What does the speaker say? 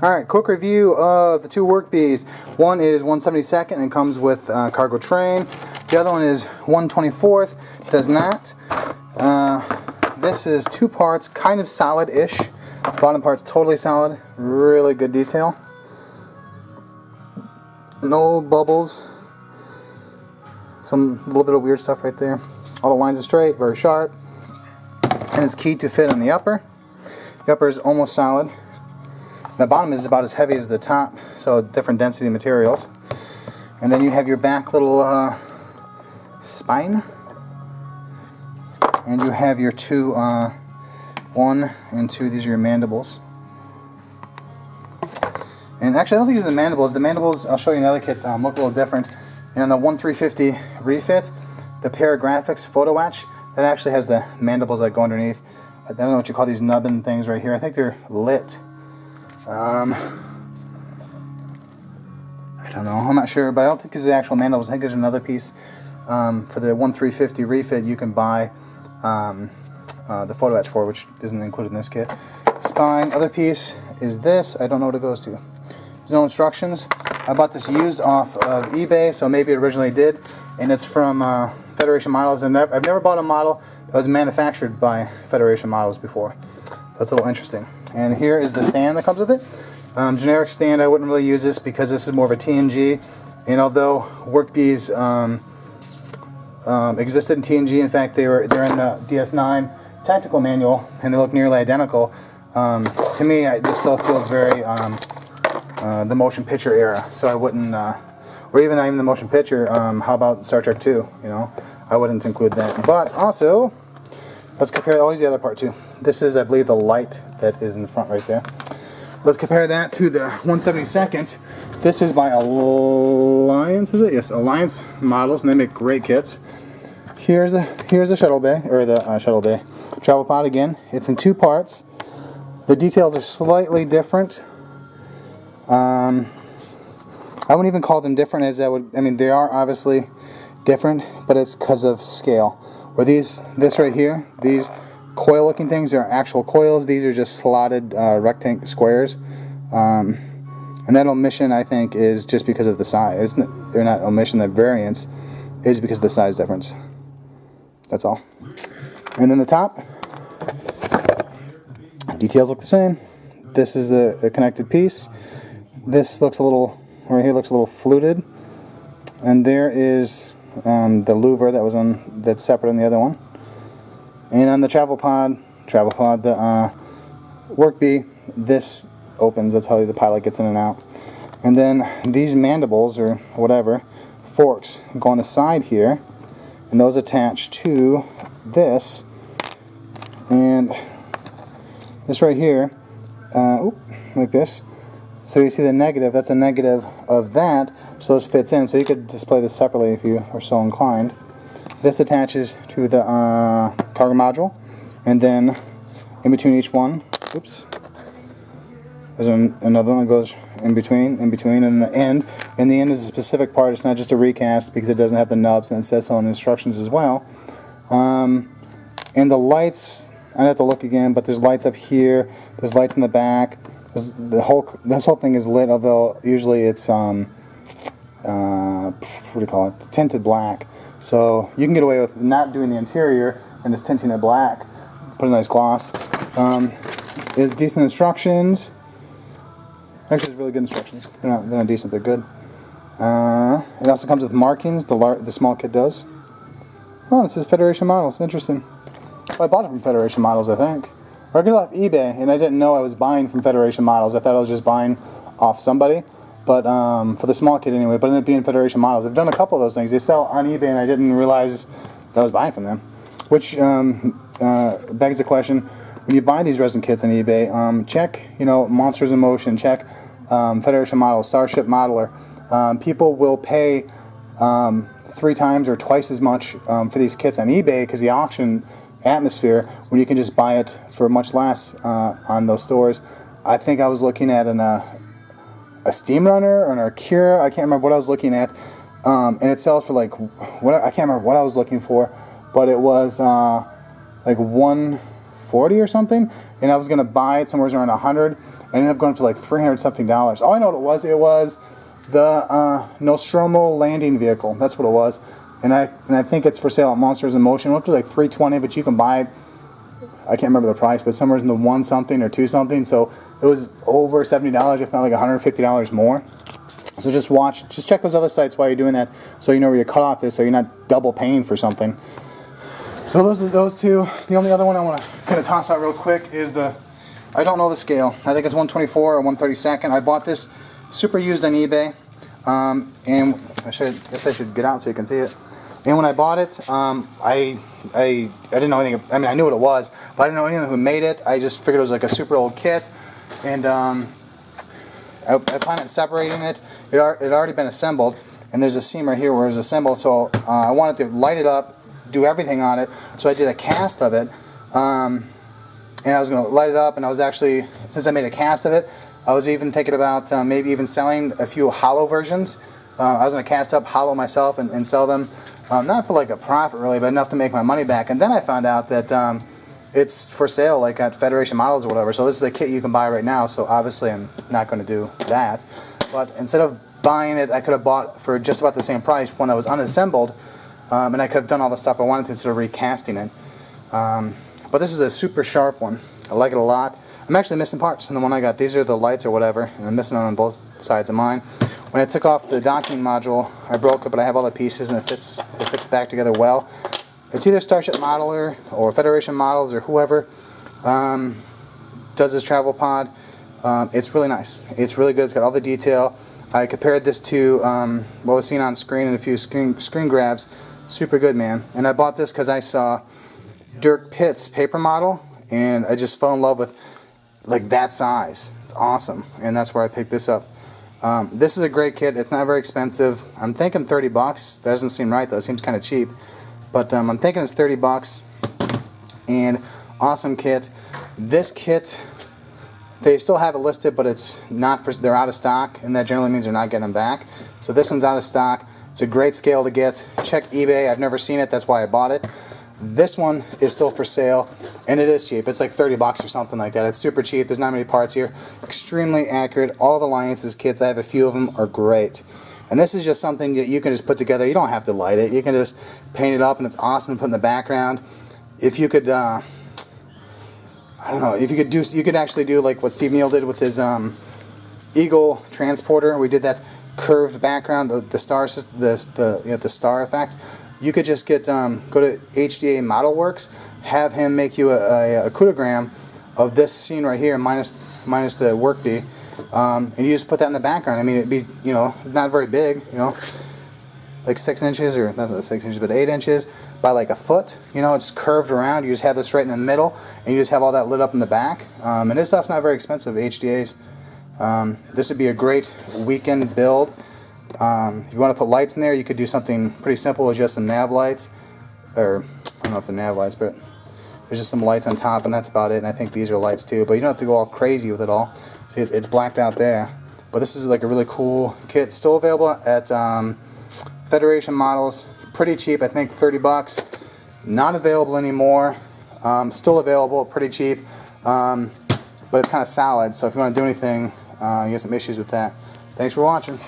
Alright, quick review of the two Workbees. One is 1/72 and comes with cargo train. The other one is 1/24, does not. This is two parts, kind of solid-ish. Bottom part's totally solid, really good detail. No bubbles. Some little bit of weird stuff right there. All the lines are straight, very sharp. And it's keyed to fit on the upper. The upper is almost solid. The bottom is about as heavy as the top, so different density materials. And then you have your back little spine. And you have your two, 1 and 2, these are your mandibles. And actually I don't think these are the mandibles. The mandibles, I'll show you another kit, look a little different. And on the 1/350 refit, the Paragraphics photo etch, that actually has the mandibles that go underneath. I don't know what you call these nubbin things right here. I think they're lit. I don't know, I'm not sure, but I don't think these are the actual mandibles. I think there's another piece for the 1/350 refit you can buy the photo etch for, which isn't included in this kit. Spine, other piece is this. I don't know what it goes to. There's no instructions. I bought this used off of eBay, so maybe it originally did, and it's from Federation Models. And I've never bought a model that was manufactured by Federation Models before. That's a little interesting. And here is the stand that comes with it. Generic stand, I wouldn't really use this because this is more of a TNG. And although Workbees existed in TNG, in fact they're in the DS9 tactical manual, and they look nearly identical. To me, this still feels very the motion picture era. So I wouldn't, or even not even the motion picture. How about Star Trek 2? You know, I wouldn't include that. But also, let's compare. Always the other part too. This is, I believe, the light that is in the front right there. Let's compare that to the 1/72. This is by Alliance, is it? Yes, Alliance Models, and they make great kits. Here's the shuttle bay, or the shuttle bay travel pod again. It's in two parts. The details are slightly different. I wouldn't even call them different, as I mean, they are obviously different, but it's because of scale. Where this right here, these coil-looking things are actual coils. These are just slotted rectangle squares. And that omission, I think, is just because of the size. They're not omission, the variance is because of the size difference. That's all. And then the top, details look the same. This is a connected piece. This looks a little, right here looks a little fluted. And there is the louver that's separate on the other one. And on the travel pod, the Workbee, this opens. That's how the pilot gets in and out. And then these mandibles, or whatever, forks, go on the side here, and those attach to this. And this right here, like this. So you see the negative, that's a negative of that, so this fits in. So you could display this separately if you are so inclined. This attaches to the cargo module, and then in between each one, oops, there's another one that goes in between, and the end. And the end is a specific part. It's not just a recast because it doesn't have the nubs, and it says so in the instructions as well. And the lights, I'd have to look again, but there's lights up here. There's lights in the back. This whole thing is lit, although usually it's what do you call it? Tinted black. So you can get away with not doing the interior and just tinting it black. Put a nice gloss. There's decent instructions. Actually, it's really good instructions. They're not decent, they're good. It also comes with markings. The small kit does. Oh, it says Federation Models. Interesting. Well, I bought it from Federation Models, I think. Or I got it off eBay, and I didn't know I was buying from Federation Models. I thought I was just buying off somebody. But for the small kit anyway, but it ended up being Federation Models. I've done a couple of those things. They sell on eBay, and I didn't realize that I was buying from them. Which begs the question, when you buy these resin kits on eBay, check, Monsters in Motion, check Federation Models, Starship Modeler. People will pay 3 times or twice as much for these kits on eBay because the auction atmosphere, when you can just buy it for much less on those stores. I think I was looking at a Steam Runner or an Akira. I can't remember what I was looking at, and it sells for like I can't remember what I was looking for, but it was like $140 or something, and I was gonna buy it somewhere around $100, I ended up going up to like $300 something. Oh, I know what it was. It was the Nostromo landing vehicle. That's what it was. And I think it's for sale at Monsters in Motion. It went up to like $320, but you can buy it. I can't remember the price, but somewhere in the $1 something or $2 something. So it was over $70, if not like $150 more. So just check those other sites while you're doing that, so you know where your cutoff is, so you're not double paying for something. So those two. The only other one I want to kind of toss out real quick is I don't know the scale. I think it's 124 or 132nd. I bought this super used on eBay, and I guess I should get out so you can see it. And when I bought it, I didn't know anything. I mean, I knew what it was, but I didn't know anything who made it. I just figured it was like a super old kit, and I plan on separating it. It had already been assembled, and there's a seam right here where it's assembled. So I wanted to light it up, do everything on it. So I did a cast of it, and I was going to light it up. And I was actually, since I made a cast of it, I was even thinking about maybe even selling a few hollow versions. I was going to cast up hollow myself and sell them, not for like a profit really, but enough to make my money back. And then I found out that it's for sale like at Federation Models or whatever. So this is a kit you can buy right now. So obviously I'm not going to do that. But instead of buying it, I could have bought for just about the same price one that was unassembled, and I could have done all the stuff I wanted to instead of recasting it. But this is a super sharp one. I like it a lot. I'm actually missing parts in the one I got. These are the lights or whatever, and I'm missing them on both sides of mine. When I took off the docking module, I broke it, but I have all the pieces and it fits back together well. It's either Starship Modeler or Federation Models or whoever does this travel pod. It's really nice. It's really good. It's got all the detail. I compared this to what was seen on screen and a few screen grabs. Super good, man. And I bought this because I saw Dirk Pitt's paper model, and I just fell in love with like that size. It's awesome, and that's where I picked this up. This is a great kit. It's not very expensive. I'm thinking $30. That doesn't seem right though. It seems kind of cheap, but I'm thinking it's $30. And awesome kit. This kit, they still have it listed, but it's not for. They're out of stock, and that generally means they're not getting them back. So this one's out of stock. It's a great scale to get. Check eBay. I've never seen it. That's why I bought it. This one is still for sale, and it is cheap. It's like $30 or something like that. It's super cheap. There's not many parts here. Extremely accurate. All of Alliance's kits, I have a few of them, are great. And this is just something that you can just put together. You don't have to light it. You can just paint it up, and it's awesome to put in the background. If you could, I don't know. If you could do, you could actually do like what Steve Neal did with his Eagle transporter. We did that curved background, the star, the star effect. You could just get go to HDA Model Works, have him make you a crudogram of this scene right here, minus the Workbee, and you just put that in the background. I mean, it'd be not very big, like 6 inches, or not 6 inches, but 8 inches by like a foot. It's curved around. You just have this right in the middle, and you just have all that lit up in the back. And this stuff's not very expensive, HDA's. This would be a great weekend build. If you want to put lights in there, you could do something pretty simple with just some nav lights, or I don't know if they're nav lights, but there's just some lights on top, and that's about it. And I think these are lights too, but you don't have to go all crazy with it all. See, it's blacked out there, but this is like a really cool kit. Still available at Federation Models, pretty cheap. I think $30. Not available anymore. Still available, pretty cheap, but it's kind of solid. So if you want to do anything, you have some issues with that. Thanks for watching.